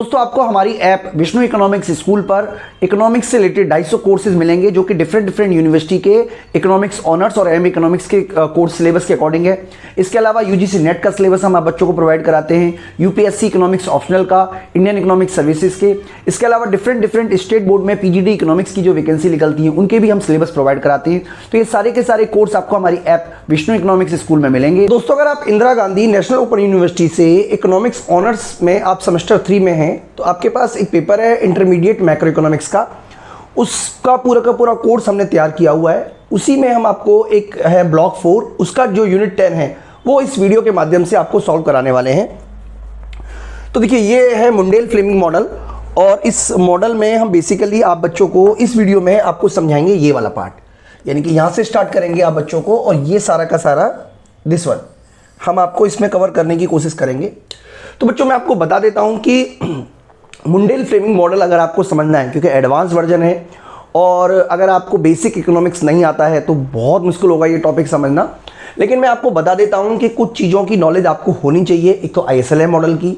दोस्तों आपको हमारी ऐप विष्णु इकोनॉमिक्स स्कूल पर इकोनॉमिक्स से रिलेटेड 250 कोर्सेज मिलेंगे जो कि डिफरेंट यूनिवर्सिटी के इकोनॉमिक्स ऑनर्स और एम इकोनॉमिक्स के कोर्स सिलेबस के अकॉर्डिंग है। इसके अलावा यूजीसी नेट का सिलेबस हम आप बच्चों को प्रोवाइड कराते हैं, यूपीएससी इकोनॉमिक्स ऑप्शनल का, इंडियन इकोनॉमिक्स सर्विसेज के। इसके अलावा डिफरेंट स्टेट बोर्ड में पीजीडी इकोनॉमिक्स की जो वैकेंसी निकलती है उनके भी हम सिलेबस प्रोवाइड कराते हैं। तो ये सारे के सारे कोर्स आपको हमारी ऐप विष्णु इकोनॉमिक्स स्कूल में मिलेंगे। दोस्तों अगर आप Indira Gandhi national open university से इकोनॉमिक्स ऑनर्स में आप सेमेस्टर 3 में हैं तो आपके पास एक पेपर है इंटरमीडिएट मैक्रो इकोनॉमिक्स का, उसका पूरा का पूरा कोर्स हमने तैयार किया हुआ है। उसी में हम आपको एक है ब्लॉक 4, उसका जो यूनिट 10 है वो इस वीडियो के माध्यम से आपको सॉल्व कराने वाले हैं। तो देखिए ये है मुंडेल फ्लेमिंग मॉडल और इस मॉडल में हम बेसिकली आप बच्चों को इस वीडियो में आपको समझाएंगे ये वाला पार्ट, यानी कि यहाँ से स्टार्ट करेंगे आप बच्चों को और ये सारा का सारा दिस वन हम आपको इसमें कवर करने की कोशिश करेंगे। तो बच्चों मैं आपको बता देता हूँ कि मुंडेल फ्लेमिंग मॉडल अगर आपको समझना है, क्योंकि एडवांस वर्जन है और अगर आपको बेसिक इकोनॉमिक्स नहीं आता है तो बहुत मुश्किल होगा ये टॉपिक समझना, लेकिन मैं आपको बता देता हूँ कि कुछ चीज़ों की नॉलेज आपको होनी चाहिए। एक तो ISLM मॉडल की,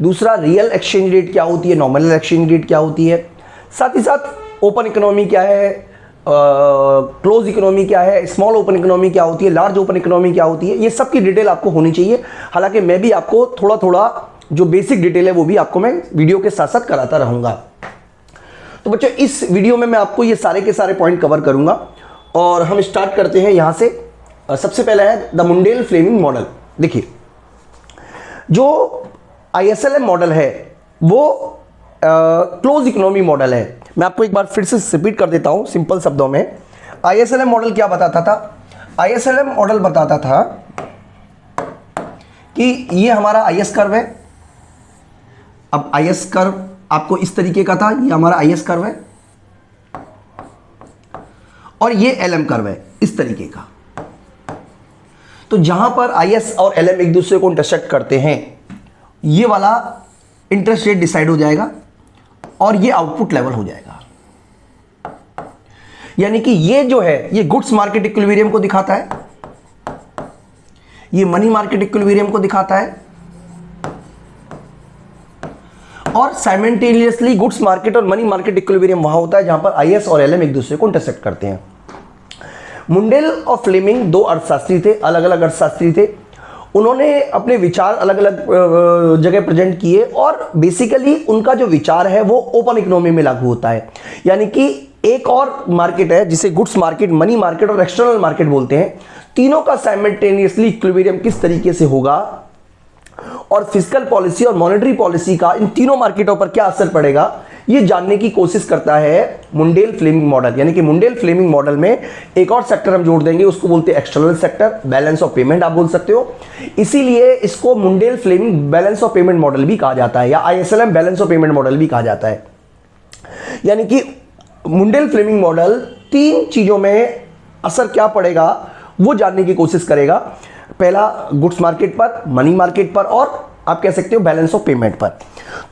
दूसरा रियल एक्सचेंज रेट क्या होती है, नॉमिनल एक्सचेंज रेट क्या होती है, साथ ही साथ ओपन इकोनॉमी क्या है, क्लोज इकोनॉमी क्या है, स्मॉल ओपन इकोनॉमी क्या होती है, लार्ज ओपन इकोनॉमी क्या होती है, ये सब की डिटेल आपको होनी चाहिए। हालांकि मैं भी आपको थोड़ा थोड़ा जो बेसिक डिटेल है वो भी आपको मैं वीडियो के साथ साथ कराता रहूँगा। तो बच्चों इस वीडियो में मैं आपको ये सारे के सारे पॉइंट कवर करूँगा और हम स्टार्ट करते हैं यहाँ से। सबसे पहला है द मुंडेल फ्लेमिंग मॉडल। देखिए जो ISLM मॉडल है वो क्लोज इकोनॉमी मॉडल है। मैं आपको एक बार फिर से रिपीट कर देता हूँ सिंपल शब्दों में। ISLM मॉडल क्या बताता था? ISLM मॉडल बताता था कि ये हमारा IS कर्व है। अब IS कर्व आपको इस तरीके का था, ये हमारा IS कर्व है और ये LM कर्व है इस तरीके का। तो जहां पर IS और LM एक दूसरे को इंटरसेक्ट करते हैं ये वाला इंटरेस्ट रेट डिसाइड हो जाएगा और ये आउटपुट लेवल हो जाएगा। यानी कि ये जो है ये गुड्स मार्केट इक्विलिब्रियम को दिखाता है, ये मनी मार्केट इक्विलिब्रियम को दिखाता है और साइमल्टेनियसली गुड्स मार्केट और मनी मार्केट इक्विलिब्रियम वहां होता है जहां पर IS और LM एक दूसरे को इंटरसेक्ट करते हैं। मुंडेल और फ्लेमिंग दो अर्थशास्त्री थे, अलग अलग अर्थशास्त्री थे। उन्होंने अपने विचार अलग अलग जगह प्रेजेंट किए और बेसिकली उनका जो विचार है वो ओपन इकोनॉमी में लागू होता है। यानी कि एक और मार्केट है जिसे गुड्स मार्केट, मनी मार्केट और एक्सटर्नल मार्केट बोलते हैं। तीनों का साइमल्टेनियसली इक्विलिब्रियम किस तरीके से होगा और फिस्कल पॉलिसी और मॉनेटरी पॉलिसी का इन तीनों मार्केटों पर क्या असर पड़ेगा ये जानने की कोशिश करता है मुंडेल फ्लेमिंग मॉडल। यानी कि मुंडेल फ्लेमिंग मॉडल में एक और सेक्टर हम जोड़ देंगे, उसको बोलते हैं external sector, balance of payment आप बोल सकते हो। इसीलिए इसको Mundell Fleming balance of payment model भी कहा जाता है या ISLM balance of payment model भी कहा जाता है। यानी कि मुंडेल फ्लेमिंग मॉडल तीन चीजों में असर क्या पड़ेगा वो जानने की कोशिश करेगा। पहला गुड्स मार्केट पर, मनी मार्केट पर और आप कह सकते हो बैलेंस ऑफ पेमेंट पर।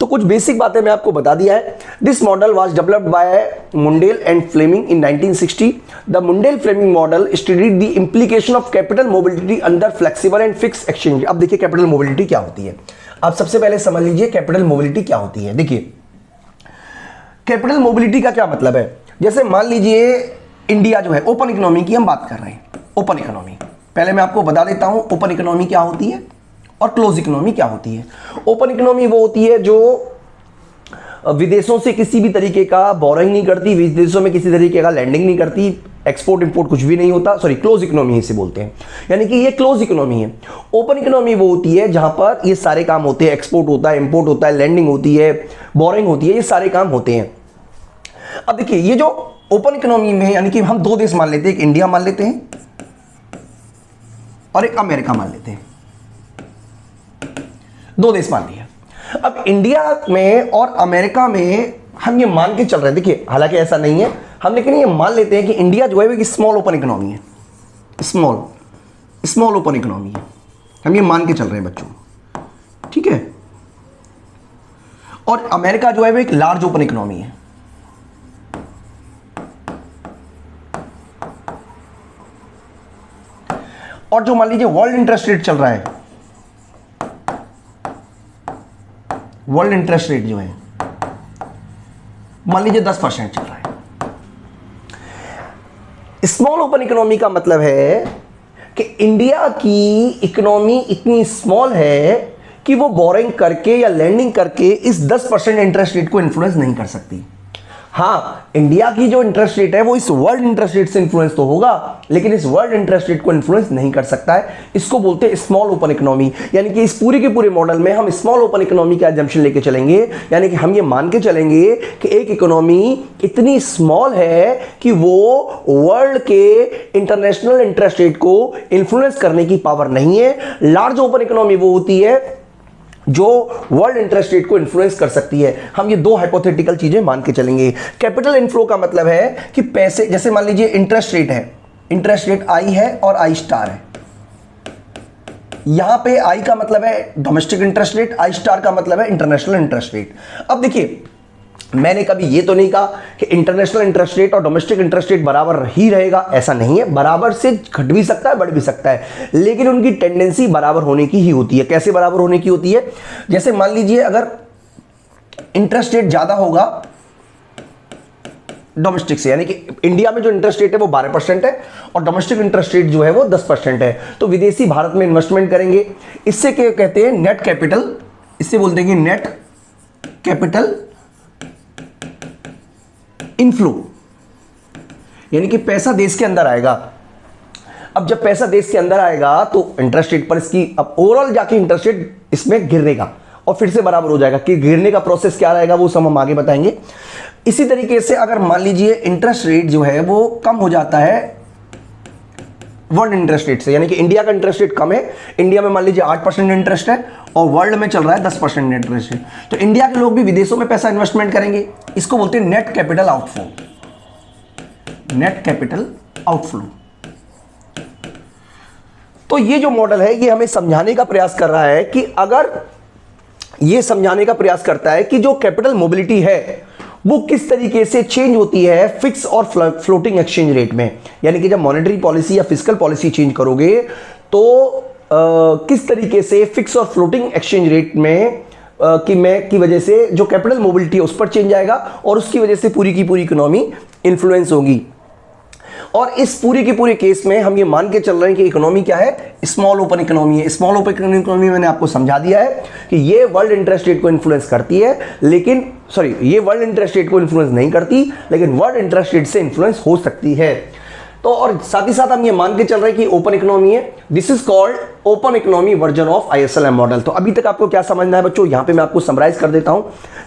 तो कुछ बेसिक बातें मैं आपको बता दिया है। This model was developed by Mundell and Fleming in 1960। The Mundell Fleming model studied the implication of capital mobility under flexible and fix exchange. अब देखिए कैपिटल मोबिलिटी क्या होती है। आप सबसे पहले समझ लीजिए कैपिटल मोबिलिटी क्या होती है। देखिए कैपिटल मोबिलिटी का क्या मतलब है। जैसे मान लीजिए इंडिया जो है ओपन इकोनॉमी की हम बात कर रहे हैं। ओपन इकोनॉमी पहले मैं आपको बता देता हूं ओपन इकोनॉमी क्या होती है और क्लोज इकोनॉमी क्या होती है। ओपन इकोनॉमी वो होती है जो विदेशों से किसी भी तरीके का बोरोइंग नहीं करती, विदेशों में किसी तरीके का लैंडिंग नहीं करती, एक्सपोर्ट इंपोर्ट कुछ भी नहीं होता। सॉरी, क्लोज इकोनॉमी इसे बोलते हैं। यानी कि ये क्लोज इकोनॉमी है। ओपन इकोनॉमी वो होती है जहां पर ये सारे काम होते हैं, एक्सपोर्ट होता है, इंपोर्ट होता है, लैंडिंग होती है, बोरोइंग होती है, ये सारे काम होते हैं। अब देखिए ये जो ओपन इकोनॉमी में यानी कि हम दो देश मान लेते हैं, एक इंडिया मान लेते हैं और एक अमेरिका मान लेते हैं। दो देश मान लिया। अब इंडिया में और अमेरिका में हम ये मान के चल रहे हैं, देखिए हालांकि ऐसा नहीं है हम, लेकिन ये मान लेते हैं कि इंडिया जो है वो स्मॉल ओपन इकोनॉमी है, स्मॉल ओपन इकोनॉमी है। हम ये मान के चल रहे हैं बच्चों, ठीक है। और अमेरिका जो है वो एक लार्ज ओपन इकोनॉमी है। और जो मान लीजिए वर्ल्ड इंटरेस्ट रेट चल रहा है वर्ल्ड इंटरेस्ट रेट जो है मान लीजिए 10% चल रहा है। स्मॉल ओपन इकोनॉमी का मतलब है कि इंडिया की इकोनॉमी इतनी स्मॉल है कि वो बोरिंग करके या लैंडिंग करके इस 10% इंटरेस्ट रेट को इन्फ्लुएंस नहीं कर सकती। हाँ, इंडिया की जो इंटरेस्ट रेट है वो इस वर्ल्ड इंटरेस्ट रेट से इन्फ्लुएंस तो होगा, लेकिन इस वर्ल्ड इंटरेस्ट रेट को इन्फ्लुएंस नहीं कर सकता है। इसको बोलते हैं स्मॉल ओपन इकोनॉमी। यानी कि इस पूरे के पूरे मॉडल में हम स्मॉल ओपन इकोनॉमी का एजम्पशन लेके चलेंगे, यानी कि हम ये मान के चलेंगे कि एक इकोनॉमी इतनी स्मॉल है कि वो वर्ल्ड के इंटरनेशनल इंटरेस्ट रेट को इन्फ्लुएंस करने की पावर नहीं है। लार्ज ओपन इकोनॉमी वो होती है जो वर्ल्ड इंटरेस्ट रेट को इन्फ्लुएंस कर सकती है। हम ये दो हाइपोथेटिकल चीजें मान के चलेंगे। कैपिटल इनफ्लो का मतलब है कि पैसे, जैसे मान लीजिए इंटरेस्ट रेट है, इंटरेस्ट रेट आई है और आई स्टार है। यहां पे आई का मतलब है डोमेस्टिक इंटरेस्ट रेट, आई स्टार का मतलब है इंटरनेशनल इंटरेस्ट रेट। अब देखिए, मैंने कभी ये तो नहीं कहा कि इंटरनेशनल इंटरेस्ट रेट और डोमेस्टिक इंटरेस्ट रेट बराबर ही रहेगा, ऐसा नहीं है। बराबर से घट भी सकता है, बढ़ भी सकता है, लेकिन उनकी टेंडेंसी बराबर होने की ही होती है। कैसे बराबर होने की होती है? जैसे मान लीजिए अगर इंटरेस्ट रेट ज्यादा होगा डोमेस्टिक से, यानी कि इंडिया में जो इंटरेस्ट रेट है वो 12% है और डोमेस्टिक इंटरेस्ट रेट जो है वो 10% है, तो विदेशी भारत में इन्वेस्टमेंट करेंगे। इससे क्या कहते हैं? Net capital. इससे बोलते हैं कि नेट कैपिटल इनफ्लो, यानी कि पैसा देश के अंदर आएगा। अब जब पैसा देश के अंदर आएगा तो इंटरेस्ट रेट पर इसकी अब ओवरऑल जाके इंटरेस्ट रेट इसमें गिरेगा और फिर से बराबर हो जाएगा। कि गिरने का प्रोसेस क्या रहेगा वो सब हम आगे बताएंगे। इसी तरीके से अगर मान लीजिए इंटरेस्ट रेट जो है वो कम हो जाता है वर्ल्ड इंटरेस्ट रेट से, यानी कि इंडिया का इंटरेस्ट रेट कम है, इंडिया में मान लीजिए 8% इंटरेस्ट है और वर्ल्ड में चल रहा है 10% इंटरेस्ट रेट, तो इंडिया के लोग भी विदेशों में पैसा इन्वेस्टमेंट करेंगे। इसको बोलते हैं net capital outflow. Net capital outflow. तो ये जो मॉडल है ये हमें समझाने का प्रयास कर रहा है कि अगर ये समझाने का प्रयास करता है कि जो कैपिटल मोबिलिटी है वो किस तरीके से चेंज होती है फिक्स और फ्लोटिंग एक्सचेंज रेट में। यानी कि जब मॉनेटरी पॉलिसी या फिस्कल पॉलिसी चेंज करोगे तो किस तरीके से फिक्स और फ्लोटिंग एक्सचेंज रेट में की वजह से जो कैपिटल मोबिलिटी है उस पर चेंज आएगा और उसकी वजह से पूरी की पूरी इकोनॉमी इन्फ्लुएंस होगी। और इस पूरे के पूरे केस में हम ये मान के चल रहे हैं कि इकोनॉमी क्या है? स्मॉल ओपन इकोनॉमी है। स्मॉल ओपन इकोनॉमी मैंने आपको समझा दिया है कि ये वर्ल्ड इंटरेस्ट रेट को इन्फ्लुएंस करती है, लेकिन ये वर्ल्ड इंटरेस्ट रेट को इन्फ्लुएंस नहीं करती, लेकिन वर्ल्ड इंटरेस्ट रेट से इन्फ्लुएंस हो सकती है। तो और साथ ही साथ हम ये मान के चल रहे हैं कि ओपन इकोनॉमी है। This is called open economy version of ISLM model. तो अभी तक आपको क्या समझना है बच्चों? यहां पे मैं आपको समराइज कर देता हूं।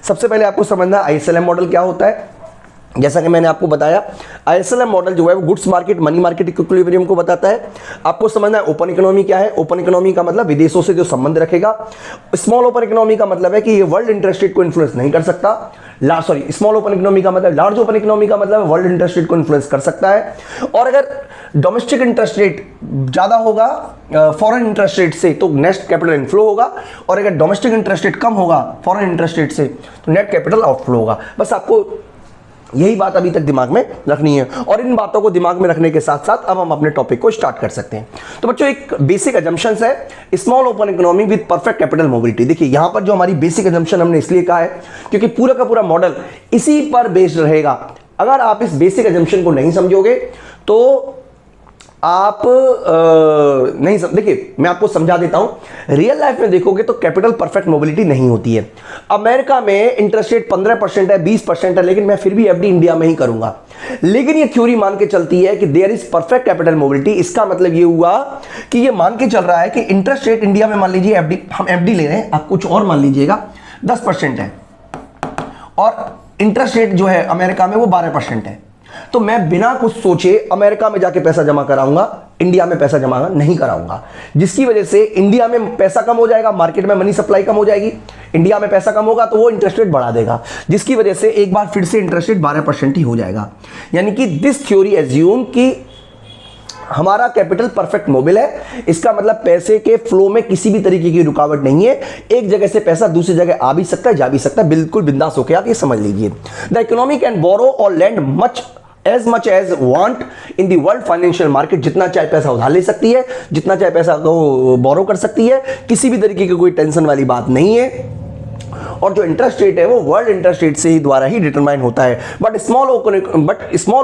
सबसे पहले आपको समझना है आईएसएलएम मॉडल क्या होता है। जैसा कि मैंने आपको बताया, आईएसएलएम मॉडल जो है वो goods market money market equilibrium को बताता है। आपको समझना है ओपन इकोनॉमी क्या है। ओपन इकोनॉमी का मतलब विदेशों से जो संबंध रखेगा। स्मॉल ओपन इकोनॉमी का मतलब है कि ये वर्ल्ड इंटरेस्ट रेट को इन्फ्लुएंस नहीं कर सकता। स्मॉल ओपन इकोनॉमी का मतलब, लार्ज ओपन इकोनॉमी का मतलब वर्ल्ड इंटरेस्ट रेट को इन्फ्लुएंस कर सकता है। और अगर डोमेस्टिक इंटरेस्ट रेट ज्यादा होगा फॉरेन इंटरेस्ट रेट से तो नेट कैपिटल इनफ्लो होगा, और अगर डोमेस्टिक इंटरेस्ट रेट कम होगा फॉरेन इंटरेस्ट रेट से तो नेट कैपिटल आउटफ्लो होगा। बस आपको यही बात अभी तक दिमाग में रखनी है, और इन बातों को दिमाग में रखने के साथ साथ अब हम अपने टॉपिक को स्टार्ट कर सकते हैं। तो बच्चों एक बेसिक अजम्पशंस है small open economy with perfect capital mobility. देखिए यहां पर जो हमारी बेसिक अजम्पशन हमने इसलिए कहा है क्योंकि पूरा का पूरा मॉडल इसी पर बेस्ड रहेगा। अगर आप इस बेसिक अजम्पशन को नहीं समझोगे तो आप नहीं देखिए मैं आपको समझा देता हूं। रियल लाइफ में देखोगे तो कैपिटल परफेक्ट मोबिलिटी नहीं होती है। अमेरिका में इंटरेस्ट रेट 15% है, 20% है, लेकिन मैं फिर भी एफडी इंडिया में ही करूंगा। लेकिन ये थ्योरी मान के चलती है कि there is perfect capital mobility. इसका मतलब ये हुआ कि ये मान के चल रहा है कि इंटरेस्ट रेट इंडिया में मान लीजिए एफडी, हम एफडी ले रहे हैं, आप कुछ और मान लीजिएगा 10% है, और इंटरेस्ट रेट जो है अमेरिका में वो 12% है। तो मैं बिना कुछ सोचे अमेरिका में जाके पैसा जमा कराऊंगा, इंडिया में पैसा जमा नहीं कराऊंगा, जिसकी वजह से इंडिया में पैसा कम हो जाएगा, मार्केट में मनी सप्लाई कम हो जाएगी। इंडिया में पैसा कम होगा तो वो इंटरेस्ट रेट बढ़ा देगा, जिसकी वजह से एक बार फिर से इंटरेस्ट रेट 12% ही हो जाएगा। यानी कि दिस थ्योरी एज्यूम कि हमारा कैपिटल परफेक्ट मोबिल है। इसका मतलब पैसे के फ्लो में किसी भी तरीके की रुकावट नहीं है। एक जगह से पैसा दूसरी जगह आ भी सकता है, जा भी सकता है, बिल्कुल बिंदास होकर आप ये समझ लीजिए। द इकोनॉमी कैन बोरो और land as much as want in the world financial market। जितना चाहे पैसा उधार ले सकती है, जितना चाहे पैसा बोरो कर सकती है, किसी भी तरीके की कोई टेंशन वाली बात नहीं है। और जो इंटरेस्ट रेट है वो वर्ल्ड इंटरेस्ट रेट से ही द्वारा ही डिटरमाइन होता है। But small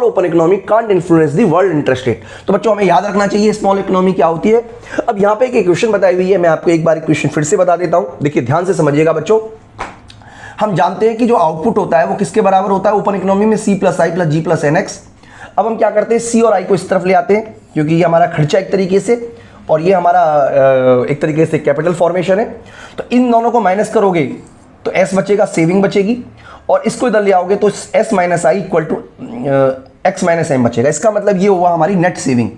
open economy can't influence the world interest rate. तो बच्चों हमें याद रखना चाहिए स्मॉल इकोनॉमी क्या होती है। अब यहाँ पे एक इक्वेशन बताई हुई है, मैं आपको एक बार इक्वेशन फिर से बता देता हूँ। देखिए ध्यान से समझिएगा बच्चों, हम जानते हैं कि जो आउटपुट होता है वो किसके बराबर होता है ओपन इकोनॉमी में, C प्लस आई प्लस जी प्लस एन एक्स। अब हम क्या करते हैं, C और I को इस तरफ ले आते हैं क्योंकि ये हमारा खर्चा एक तरीके से और ये हमारा एक तरीके से कैपिटल फॉर्मेशन है। तो इन दोनों को माइनस करोगे तो S बचेगा, सेविंग बचेगी, और इसको इधर ले आओगे तो S minus I equal to X minus M बचेगा। इसका मतलब ये हुआ हमारी net saving,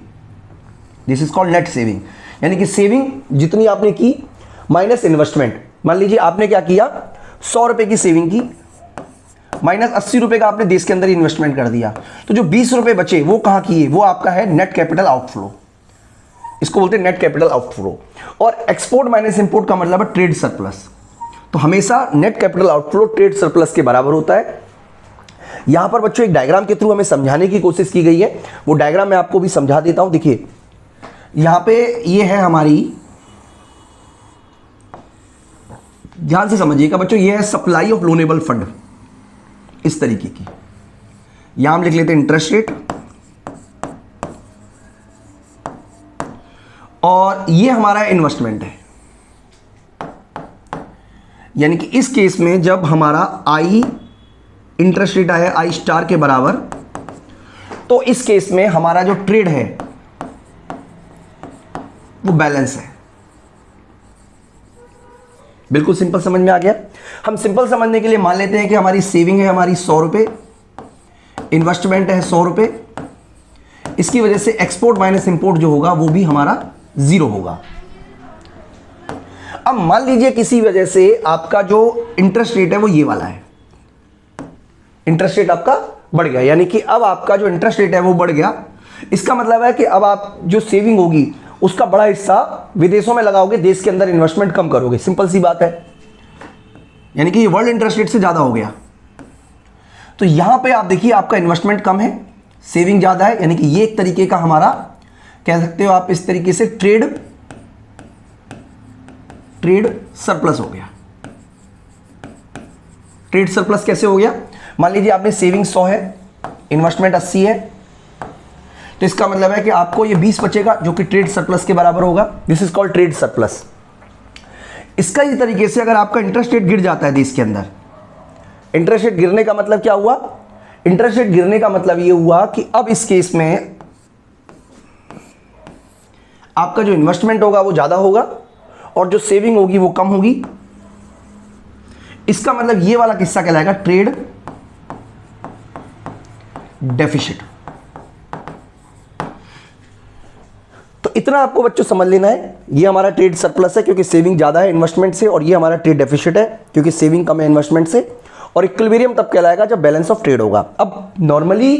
this is called net saving. यानी कि सेविंग जितनी आपने की माइनस इन्वेस्टमेंट। मान लीजिए आपने क्या किया, 100 रुपए की सेविंग की माइनस 80 रुपए का आपने देश के अंदर इन्वेस्टमेंट कर दिया, तो जो 20 रुपए बचे वो कहां किए, वो आपका है नेट कैपिटल आउटफ्लो, इसको बोलते हैं नेट कैपिटल आउटफ्लो। और एक्सपोर्ट माइनस इंपोर्ट का मतलब है ट्रेड सरप्लस। तो हमेशा net capital outflow trade surplus के बराबर होता है। यहां पर बच्चों एक डायग्राम के थ्रू हमें समझाने की कोशिश की गई है, वो डायग्राम मैं आपको भी समझा देता हूं। देखिए यहां पे ये है हमारी, ध्यान से समझिएगा बच्चों, ये है सप्लाई ऑफ लोनेबल फंड इस तरीके की। यहां हम लिख लेते हैं इंटरेस्ट रेट, और ये हमारा इन्वेस्टमेंट है। यानी कि इस केस में जब हमारा आई इंटरेस्ट रेट आया आई स्टार के बराबर, तो इस केस में हमारा जो ट्रेड है वो बैलेंस है। बिल्कुल सिंपल समझ में आ गया। हम सिंपल समझने के लिए मान लेते हैं कि हमारी सेविंग है हमारी 100 रुपए, इन्वेस्टमेंट है 100 रुपए, इसकी वजह से एक्सपोर्ट माइनस इंपोर्ट जो होगा वो भी हमारा 0 होगा। अब मान लीजिए किसी वजह से आपका जो इंटरेस्ट रेट है वो ये वाला है, इंटरेस्ट रेट आपका बढ़ गया, यानी कि अब आपका जो इंटरेस्ट रेट है वो बढ़ गया। इसका मतलब है कि अब आप जो सेविंग होगी उसका बड़ा हिस्सा विदेशों में लगाओगे, देश के अंदर इन्वेस्टमेंट कम करोगे, सिंपल सी बात है। यानी कि ये वर्ल्ड इंटरेस्ट रेट से ज्यादा हो गया। तो यहां पे आप देखिए आपका इन्वेस्टमेंट कम है, सेविंग ज्यादा है, यानी कि ये एक तरीके का हमारा कह सकते हो आप इस तरीके से ट्रेड सरप्लस हो गया। ट्रेड सरप्लस कैसे हो गया, मान लीजिए आपने सेविंग 100 है, इन्वेस्टमेंट 80 है, तो इसका मतलब है कि आपको ये 20 बचेगा जो कि ट्रेड सरप्लस के बराबर होगा। This is called trade surplus. इसका ही तरीके से अगर आपका इंटरेस्ट रेट गिर जाता है देश के अंदर, इंटरेस्ट रेट गिरने का मतलब क्या हुआ, इंटरेस्ट रेट गिरने का मतलब ये हुआ कि अब इस केस में आपका जो इन्वेस्टमेंट होगा वो ज्यादा होगा और जो सेविंग होगी वो कम होगी। इसका मतलब ये वाला किस्सा कहलाएगा ट्रेड डेफिसिट। तो इतना आपको बच्चों समझ लेना है, ये हमारा ट्रेड सरप्लस है क्योंकि सेविंग ज्यादा है इन्वेस्टमेंट से, और ये हमारा ट्रेड डेफिसिट है क्योंकि सेविंग कम है इन्वेस्टमेंट से। और इक्विलिब्रियम तब कहलाएगा जब बैलेंस ऑफ ट्रेड होगा। अब नॉर्मली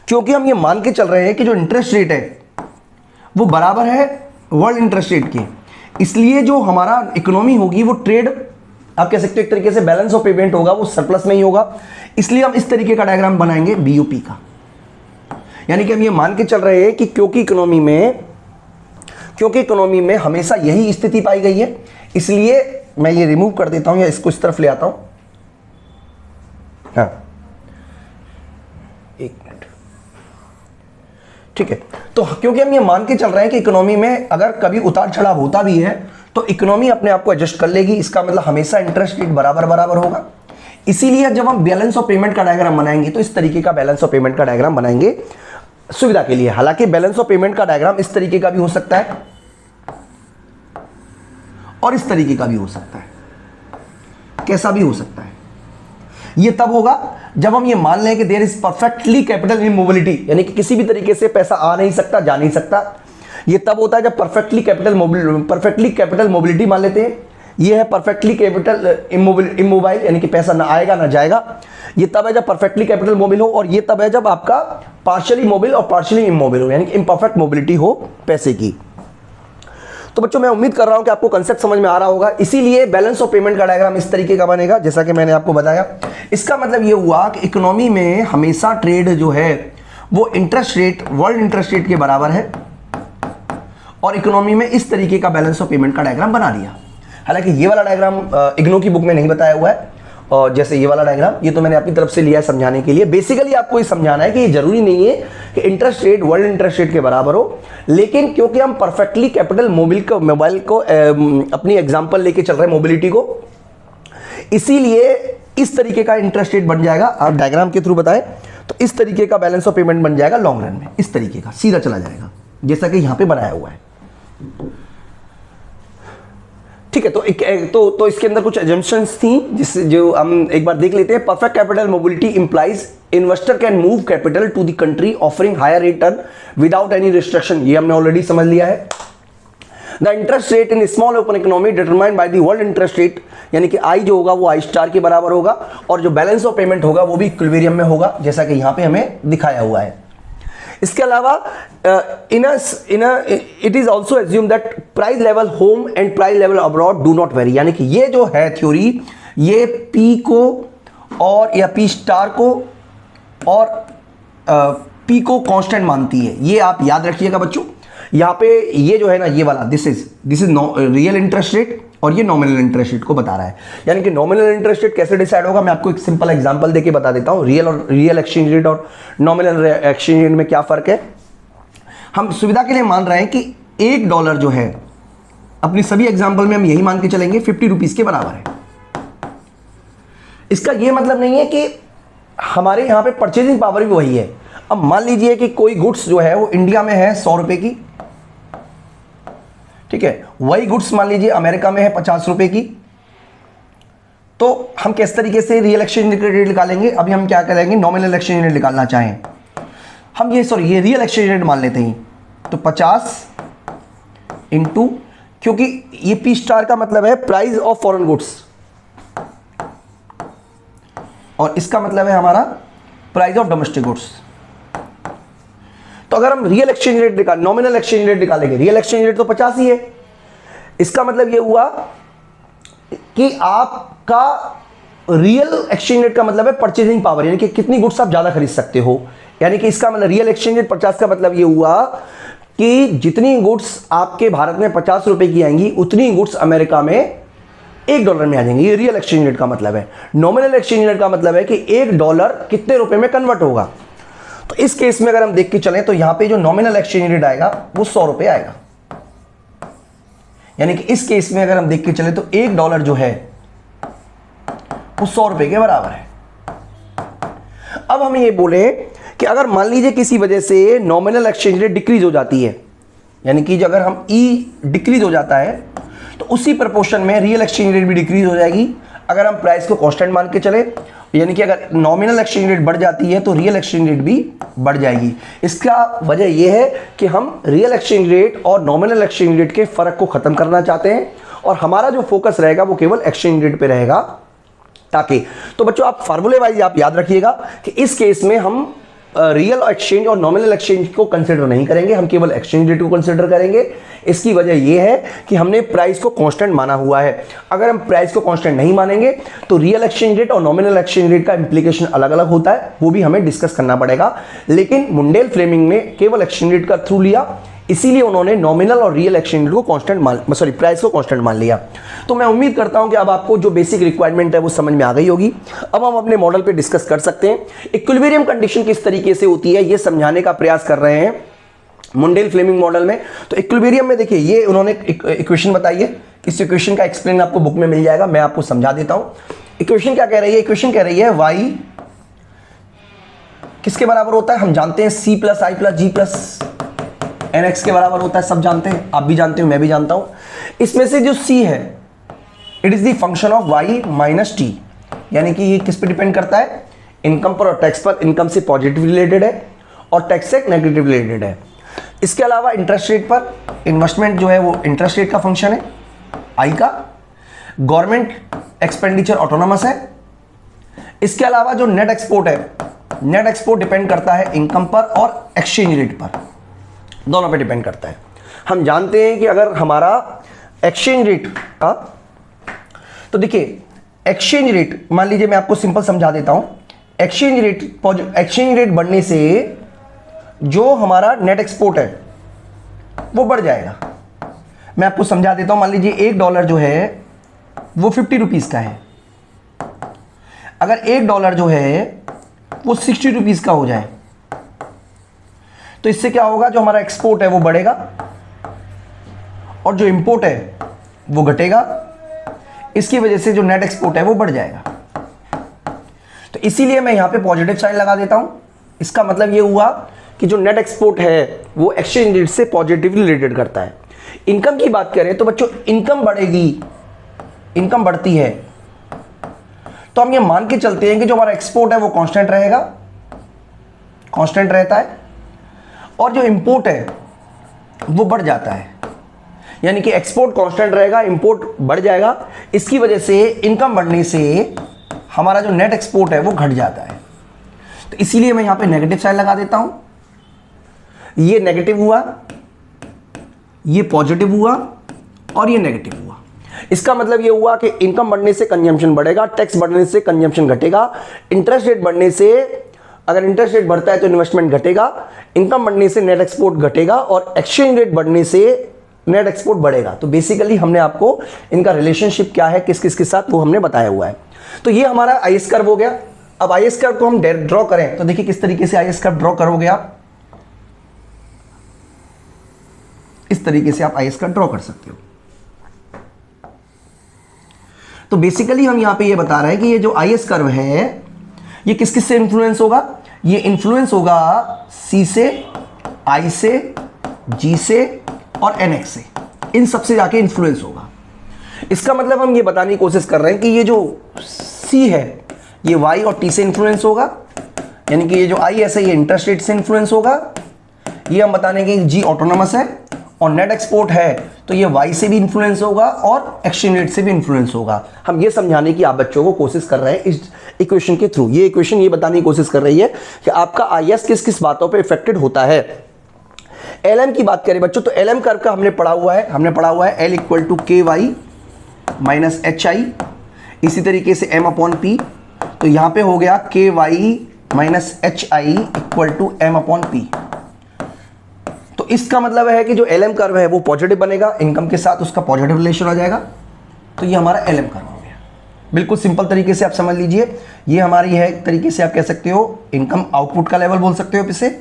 क्योंकि हम ये मान के चल रहे हैं कि जो इंटरेस्ट रेट है वो बराबर है वर्ल्ड इंटरेस्ट रेट के, इसलिए जो हमारा इकोनॉमी होगी वो ट्रेड आप कह सकते हो एक तरीके से बैलेंस ऑफ पेमेंट होगा, वो सरप्लस में ही होगा। इसलिए हम इस तरीके का डायग्राम बनाएंगे बीओपी का। यानी कि हम ये मान के चल रहे हैं कि क्योंकि इकोनॉमी में हमेशा यही स्थिति पाई गई है, इसलिए मैं ये रिमूव कर देता हूं या इसको इस तरफ ले आता हूं। हाँ एक मिनट, ठीक है। तो क्योंकि हम ये मान के चल रहे हैं कि इकोनॉमी में अगर कभी उतार चढ़ाव होता भी है तो इकोनॉमी अपने आप को एडजस्ट कर लेगी, इसका मतलब हमेशा इंटरेस्ट रेट बराबर होगा। इसीलिए जब हम बैलेंस ऑफ पेमेंट का डायग्राम बनाएंगे तो इस तरीके का बैलेंस ऑफ पेमेंट का डायग्राम बनाएंगे सुविधा के लिए। हालांकि बैलेंस ऑफ पेमेंट का डायग्राम इस तरीके का भी हो सकता है और इस तरीके का भी हो सकता है, कैसा भी हो सकता है। ये तब होगा जब हम ये मान लें कि there is perfectly capital in mobility, यानी कि किसी भी तरीके से पैसा आ नहीं सकता जा नहीं सकता। ये तब होता है जब परफेक्टली कैपिटल मोबिलिटी मान लेते हैं। ये है परफेक्टली कैपिटल इमोबाइल, यानी कि पैसा ना आएगा ना जाएगा। ये तब है जब परफेक्टली कैपिटल मोबिल हो, और ये तब है जब आपका पार्शियली मोबिल और पार्शियली इमोबिल हो, यानी कि इम्परफेक्ट मोबिलिटी हो पैसे की। तो बच्चों मैं उम्मीद कर रहा हूं कि आपको कंसेप्ट समझ में आ रहा होगा। इसीलिए बैलेंस ऑफ पेमेंट का डायग्राम इस तरीके का बनेगा जैसा कि मैंने आपको बताया। इसका मतलब ये हुआ कि इकोनॉमी में हमेशा ट्रेड जो है वो interest rate world interest rate के बराबर है, और इकोनॉमी में इस तरीके का बैलेंस ऑफ पेमेंट का डायग्राम बना दिया। हालांकि ये वाला डायग्राम इग्नो की बुक में नहीं बताया हुआ है, और जैसे ये वाला डायग्राम ये तो मैंने अपनी तरफ से लिया है समझाने के लिए। बेसिकली आपको ये समझाना है कि ये जरूरी नहीं है कि interest rate world interest rate के बराबर हो, लेकिन क्योंकि हम परफेक्टली कैपिटल मोबाइल को अपनी एग्जांपल लेके चल रहे हैं मोबिलिटी को, इसीलिए इस तरीके का इंटरेस्ट रेट बन जाएगा। आप डायग्राम के थ्रू बताएं तो इस तरीके का बैलेंस ऑफ पेमेंट बन जाएगा लॉन्ग रन में, इस तरीके का सीधा चला जाएगा जैसा कि यहां पे बनाया हुआ है। ठीक है, तो इसके अंदर कुछ एजम्पशंस थी जिससे जो हम एक बार देख लेते हैं। Perfect capital mobility implies investor can move capital to the country offering higher return without any restriction, ये हमने ऑलरेडी समझ लिया है। The interest rate in small open economy determined by the world interest rate, यानी कि आई जो होगा वो आई स्टार के बराबर होगा, और जो बैलेंस ऑफ पेमेंट होगा वो भी इक्विलिब्रियम में होगा, जैसा कि यहां पे हमें दिखाया हुआ है। इसके अलावा it is also assume that price level home and price level abroad do not very, यानी कि ये जो है थ्योरी ये पी को और या पी स्टार को और पी को कांस्टेंट मानती है, ये आप याद रखिएगा बच्चों। यहाँ पे ये जो है ना ये वाला this is real interest rate और ये नॉमिनल इंटरेस्ट रेट को बता रहा है। यानी कि नॉमिनल इंटरेस्ट रेट कैसे डिसाइड होगा, मैं आपको एक सिंपल एग्जांपल देके बता देता हूँ। रियल एक्सचेंज रेट और नॉमिनल एक्सचेंज रेट में क्या फर्क है। हम सुविधा के लिए मान रहे हैं कि $1 जो है अपनी सभी एग्जाम्पल में हम यही मान के चलेंगे 50 रुपीज के बराबर है। इसका ये मतलब नहीं है कि हमारे यहाँ पे परचेजिंग पावर भी वही है। अब मान लीजिए कि कोई गुड्स जो है वो इंडिया में है 100 रुपए की, ठीक है, वही गुड्स मान लीजिए अमेरिका में है 50 रुपए की, तो हम किस तरीके से रियल एक्सचेंज रेट निकालेंगे। अभी हम क्या करेंगे, नॉमिनल एक्सचेंज रेट निकालना चाहें हम, ये रियल एक्सचेंज रेट मान लेते हैं, तो 50 इंटू, क्योंकि ये पी स्टार का मतलब है प्राइस ऑफ फॉरेन गुड्स और इसका मतलब है हमारा प्राइस ऑफ डोमेस्टिक गुड्स। तो अगर हम real exchange rate nominal exchange rate निकालेंगे, रियल एक्सचेंज रेट तो 50 ही है, इसका मतलब ये हुआ कि आपका रियल एक्सचेंज रेट का मतलब है परचेजिंग पावर, यानी कि कितनी गुड्स आप ज्यादा खरीद सकते हो। यानी कि इसका मतलब रियल एक्सचेंज रेट 50 का मतलब ये हुआ कि जितनी गुड्स आपके भारत में 50 रुपए की आएंगी उतनी गुड्स अमेरिका में $1 में आ जाएंगी। ये रियल एक्सचेंज रेट का मतलब है। नॉमिनल एक्सचेंज रेट का मतलब है कि $1 कितने रुपए में कन्वर्ट होगा। तो इस केस में अगर हम देख के चलें तो यहां पे जो नॉमिनल एक्सचेंज रेट आएगा वो 100 रुपए आएगा। यानी कि इस केस में अगर हम देख के चले तो $1 जो है वो 100 रुपए के बराबर है। अब हम ये बोले कि अगर मान लीजिए किसी वजह से नॉमिनल एक्सचेंज रेट डिक्रीज हो जाती है, यानी कि अगर हम डिक्रीज हो जाता है तो उसी प्रोपोर्शन में रियल एक्सचेंज रेट भी डिक्रीज हो जाएगी। अगर हम प्राइस को कांस्टेंट मान के चले, यानी कि अगर नॉमिनल एक्सचेंज रेट बढ़ जाती है तो रियल एक्सचेंज रेट भी बढ़ जाएगी। इसका वजह यह है कि हम रियल एक्सचेंज रेट और नॉमिनल एक्सचेंज रेट के फर्क को खत्म करना चाहते हैं और हमारा जो फोकस रहेगा वो केवल एक्सचेंज रेट पे रहेगा। ताकि तो बच्चों आप फार्मूले वाइज आप याद रखिएगा कि इस केस में हम रियल एक्सचेंज और नॉमिनल एक्सचेंज को कंसिडर नहीं करेंगे, हम केवल एक्सचेंज रेट को कंसिडर करेंगे। इसकी वजह यह है कि हमने प्राइस को कांस्टेंट माना हुआ है। अगर हम प्राइस को कांस्टेंट नहीं मानेंगे तो रियल एक्सचेंज रेट और नॉमिनल एक्सचेंज रेट का इंप्लीकेशन अलग अलग होता है, वो भी हमें डिस्कस करना पड़ेगा। लेकिन मुंडेल फ्लेमिंग ने केवल एक्सचेंज रेट का थ्रू लिया, इसीलिए उन्होंने नॉमिनल और रियल एक्सचेंज रेट को कांस्टेंट प्राइस को कांस्टेंट मान लिया। तो मैं उम्मीद करता हूं कि अब आपको जो बेसिक रिक्वायरमेंट है वो समझ में आ गई होगी। अब हम अपने मॉडल पे डिस्कस कर सकते हैं। इक्विलिब्रियम कंडीशन किस तरीके से होती है ये समझाने का प्रयास कर रहे हैं मुंडेल फ्लेमिंग मॉडल में। तो इक्विलिब्रियम में देखिए ये उन्होंने इक्वेशन बताई है, इस इक्वेशन का एक्सप्लेन आपको बुक में मिल जाएगा, मैं आपको समझा देता हूं। इक्वेशन क्या कह रही है, इक्वेशन कह रही है y किसके बराबर होता है, हम जानते हैं c प्लस आई प्लस जी प्लस nx के बराबर होता है, सब जानते हैं, आप भी जानते हो, मैं भी जानता हूं। इसमें से जो c है it is the function of y minus T, यानी कि ये किस पे डिपेंड करता है, इनकम पर और टैक्स पर। इनकम से पॉजिटिव रिलेटेड है और टैक्स से नेगेटिव रिलेटेड है। इसके अलावा इंटरेस्ट रेट पर, इन्वेस्टमेंट जो है वो इंटरेस्ट रेट का फंक्शन है आई का। गवर्नमेंट एक्सपेंडिचर ऑटोनोमस है। इसके अलावा जो नेट एक्सपोर्ट है, नेट एक्सपोर्ट डिपेंड करता है इनकम पर और एक्सचेंज रेट पर, दोनों पे डिपेंड करता है। हम जानते हैं कि अगर हमारा एक्सचेंज रेट का, तो देखिए एक्सचेंज रेट मान लीजिए, मैं आपको सिंपल समझा देता हूं। एक्सचेंज रेट बढ़ने से जो हमारा नेट एक्सपोर्ट है वो बढ़ जाएगा। मैं आपको समझा देता हूं। मान लीजिए $1 जो है वो 50 रुपीज़ का है, अगर $1 जो है वो 60 रुपीज़ का हो जाए तो इससे क्या होगा, जो हमारा एक्सपोर्ट है वो बढ़ेगा और जो इंपोर्ट है वो घटेगा। इसकी वजह से जो नेट एक्सपोर्ट है वो बढ़ जाएगा। तो इसीलिए मैं यहां पे पॉजिटिव साइन लगा देता हूं। इसका मतलब ये हुआ कि जो नेट एक्सपोर्ट है वो एक्सचेंज रेट से पॉजिटिवली रिलेटेड करता है। इनकम की बात करें तो बच्चों इनकम बढ़ेगी, इनकम बढ़ती है तो हम ये मान के चलते हैं कि जो हमारा एक्सपोर्ट है वो कांस्टेंट रहेगा, कांस्टेंट रहता है, और जो इंपोर्ट है वो बढ़ जाता है। यानी कि एक्सपोर्ट कांस्टेंट रहेगा, इंपोर्ट बढ़ जाएगा। इसकी वजह से इनकम बढ़ने से हमारा जो नेट एक्सपोर्ट है वो घट जाता है। तो इसीलिए मैं यहां पे नेगेटिव साइन लगा देता हूं। ये नेगेटिव हुआ, ये पॉजिटिव हुआ और ये नेगेटिव हुआ। इसका मतलब ये हुआ कि इनकम बढ़ने से कंजम्पशन बढ़ेगा, टैक्स बढ़ने से कंजम्पशन घटेगा, इंटरेस्ट रेट बढ़ने से, अगर इंटरेस्ट रेट बढ़ता है तो इन्वेस्टमेंट घटेगा, इनकम बढ़ने से नेट एक्सपोर्ट घटेगा और एक्सचेंज रेट बढ़ने से नेट एक्सपोर्ट बढ़ेगा। तो बेसिकली हमने आपको इनका रिलेशनशिप क्या है किस किस के साथ वो हमने बताया हुआ है। तो ये हमारा आईएस कर्व हो गया। अब आईएस कर्व को हम ड्रॉ करें तो देखिए किस तरीके से आईएस कर्व ड्रॉ करोगे आप, इस तरीके से आप आईएस कर्व ड्रॉ कर सकते हो। तो बेसिकली हम यहां पे ये बता रहे हैं कि ये जो आईएस कर्व है ये किस किस से इंफ्लुएंस होगा, ये इंफ्लुएंस होगा सी से, आई से, जी से और एनएक्स से, इन सबसे जाके इंफ्लुएंस होगा। इसका मतलब हम ये बताने की कोशिश कर रहे हैं कि ये जो सी है ये वाई और टी से इंफ्लुएंस होगा, यानी कि ये जो आई एस है ये इंटरेस्ट रेट से इंफ्लुएंस होगा। ये हम बताने के जी ऑटोनोमस है और नेट एक्सपोर्ट है तो ये वाई से भी इंफ्लुएंस होगा और एक्सचेंज रेट से भी इंफ्लुएंस होगा। हम ये समझाने की आप बच्चों को कोशिश कर रहे हैं इस इक्वेशन के थ्रू। ये इक्वेशन ये बताने की कोशिश कर रही है कि आपका आईएस किस किस बातों पे इफेक्टेड होता है। एलएम की बात करें बच्चों तो एलएम कर्व का हमने पढ़ा हुआ है एल इक्वल टू के वाई माइनस एच आई, इसी तरीके से एम अपॉन पी। तो यहां पे हो गया के Y minus H I equal to M upon P. तो इसका मतलब है कि जो एलएम कर्व है वो पॉजिटिव बनेगा, इनकम के साथ उसका पॉजिटिव रिलेशन आ जाएगा। तो ये हमारा एलएम कर्व हो गया। बिल्कुल सिंपल तरीके से आप समझ लीजिए, ये हमारी है एक तरीके से आप कह सकते हो इनकम आउटपुट का लेवल बोल सकते हो इसे,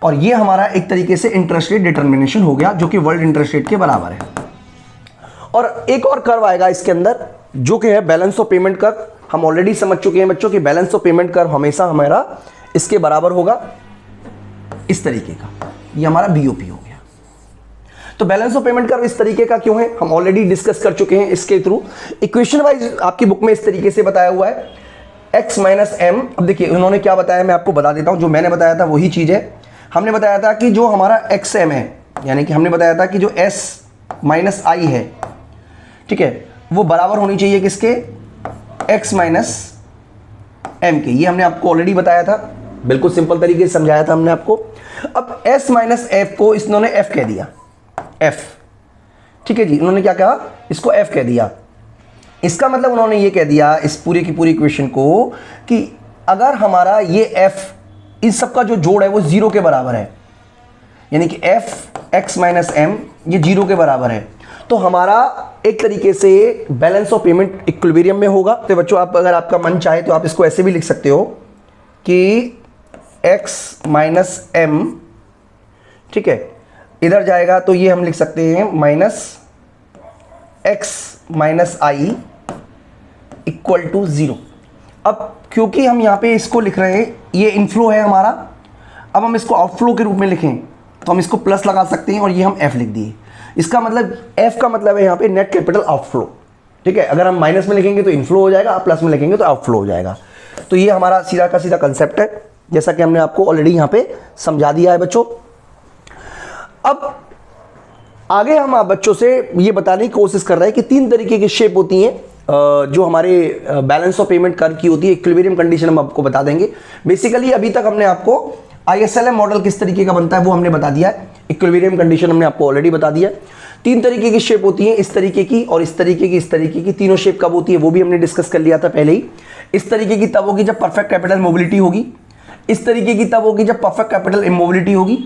और ये हमारा एक तरीके से इंटरेस्ट रेट डिटर्मिनेशन हो गया जो कि वर्ल्ड इंटरेस्ट रेट के बराबर है। और एक और कर्व आएगा इसके अंदर जो कि है बैलेंस ऑफ पेमेंट कर्व। हम ऑलरेडी समझ चुके हैं बच्चों कि बैलेंस ऑफ पेमेंट कर्व हमेशा हमारा इसके बराबर होगा, इस तरीके का। ये हमारा बीओपी हो गया। तो बैलेंस ऑफ पेमेंट कर्व इस तरीके का क्यों है हम ऑलरेडी डिस्कस कर चुके हैं इसके थ्रू। इक्वेशन वाइज आपकी बुक में इस तरीके से बताया हुआ है x माइनस एम। अब देखिए उन्होंने क्या बताया मैं आपको बता देता हूं, जो मैंने बताया था वही चीज है। हमने बताया था कि जो हमारा एक्स एम है, यानी कि हमने बताया था कि जो s माइनस आई है, ठीक है, वो बराबर होनी चाहिए किसके, x माइनस एम के। ये हमने आपको ऑलरेडी बताया था, बिल्कुल सिंपल तरीके से समझाया था हमने आपको। अब s माइनस एफ को इन्होंने f कह दिया, f, ठीक है जी, उन्होंने क्या कहा, इसको f कह दिया। इसका मतलब उन्होंने ये कह दिया इस पूरी की पूरी इक्वेशन को कि अगर हमारा ये f इस सब का जो जोड़ है वो 0 के बराबर है, यानी कि f x माइनस एम ये 0 के बराबर है, तो हमारा एक तरीके से बैलेंस ऑफ पेमेंट इक्विलिब्रियम में होगा। तो बच्चों आप अगर आपका मन चाहे तो आप इसको ऐसे भी लिख सकते हो कि x माइनस एम, ठीक है, इधर जाएगा तो ये हम लिख सकते हैं minus x minus I equal to 0। अब क्योंकि हम यहाँ पे इसको लिख रहे हैं, ये इनफ्लो है हमारा, अब हम इसको आउटफ्लो के रूप में लिखें तो हम इसको प्लस लगा सकते हैं और ये हम f लिख दिए। इसका मतलब f का मतलब है यहाँ पे नेट कैपिटल आउटफ्लो, ठीक है। अगर हम माइनस में लिखेंगे तो इनफ्लो हो जाएगा, आप प्लस में लिखेंगे तो आउटफ्लो हो जाएगा। तो ये हमारा सीधा का सीधा कंसेप्ट है, जैसा कि हमने आपको ऑलरेडी यहाँ पे समझा दिया है बच्चों। अब आगे हम आप बच्चों से ये बताने की कोशिश कर रहे हैं कि 3 तरीके की शेप होती हैं जो हमारे बैलेंस ऑफ पेमेंट कर्व की होती है। इक्विलिब्रियम कंडीशन हम आपको बता देंगे। बेसिकली अभी तक हमने आपको ISLM मॉडल किस तरीके का बनता है वो हमने बता दिया है, इक्विलिब्रियम कंडीशन हमने आपको ऑलरेडी बता दिया। 3 तरीके की शेप होती है, इस तरीके की और इस तरीके की, इस तरीके की। तीनों शेप कब होती है वो भी हमने डिस्कस कर लिया था पहले ही। इस तरीके की तब होगी जब परफेक्ट कैपिटल मोबिलिटी होगी, इस तरीके की तब होगी जब परफेक्ट कैपिटल इमोबिलिटी होगी,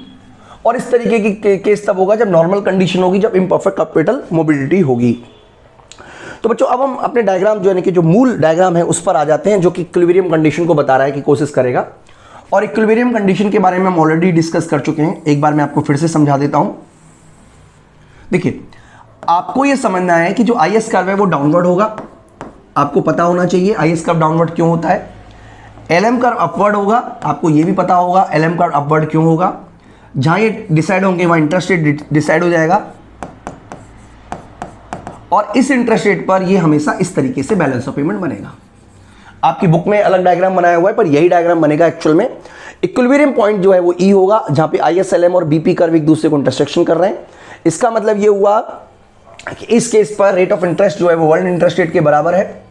और इस तरीके की केस तब होगा जब नॉर्मल कंडीशन होगी, जब इम्परफेक्ट कैपिटल मोबिलिटी होगी। तो बच्चों अब हम अपने डायग्राम जो है कि जो मूल डायग्राम है उस पर आ जाते हैं, जो कि इक्विलिब्रियम कंडीशन को बता रहा है कि कोशिश करेगा। और इक्विलिब्रियम कंडीशन के बारे में हम ऑलरेडी डिस्कस कर चुके हैं, एक बार मैं आपको फिर से समझा देता हूं। देखिए, आपको यह समझना है कि जो आईएस कर्व है वो डाउनवर्ड होगा, आपको पता होना चाहिए आईएस कर्व डाउनवर्ड क्यों होता है। एलएम कर्व अपवर्ड होगा, आपको यह भी पता होगा एलएम कर्व अपवर्ड क्यों होगा। जहां ये डिसाइड होंगे वहां इंटरेस्ट रेट डिसाइड हो जाएगा, और इस इंटरेस्ट रेट पर ये हमेशा इस तरीके से बैलेंस ऑफ पेमेंट बनेगा। आपकी बुक में अलग डायग्राम बनाया हुआ है, पर यही डायग्राम बनेगा एक्चुअल में। इक्विलिब्रियम पॉइंट जो है वो ई होगा, जहां पे आईएसएलएम और बीपी कर्व एक दूसरे को इंटरसेक्शन कर रहे हैं। इसका मतलब ये हुआ कि इस केस पर रेट ऑफ इंटरेस्ट जो है वो वर्ल्ड इंटरेस्ट रेट के बराबर है।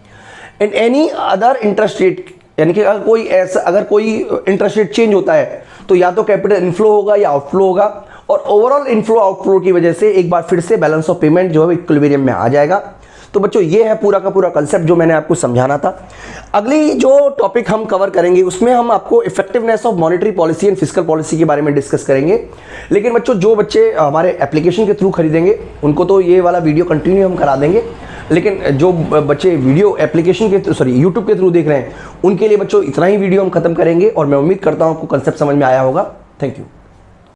In any other interest rate, यानी कि अगर कोई इंटरेस्ट रेट चेंज होता है तो या तो कैपिटल इनफ्लो होगा या आउटफ्लो होगा, और ओवरऑल इनफ्लो आउटफ्लो की वजह से एक बार फिर से बैलेंस ऑफ पेमेंट जो है इक्विलिब्रियम में आ जाएगा। तो बच्चों ये है पूरा का पूरा कंसेप्ट जो मैंने आपको समझाना था। अगली जो टॉपिक हम कवर करेंगे उसमें हम आपको effectiveness of monetary policy and fiscal policy के बारे में डिस्कस करेंगे। लेकिन बच्चों जो बच्चे हमारे एप्लीकेशन के थ्रू खरीदेंगे उनको तो ये वाला वीडियो कंटिन्यू हम करा देंगे, लेकिन जो बच्चे वीडियो एप्लीकेशन के यूट्यूब के थ्रू देख रहे हैं उनके लिए बच्चों इतना ही वीडियो हम खत्म करेंगे, और मैं उम्मीद करता हूँ आपको कंसेप्ट समझ में आया होगा। Thank you.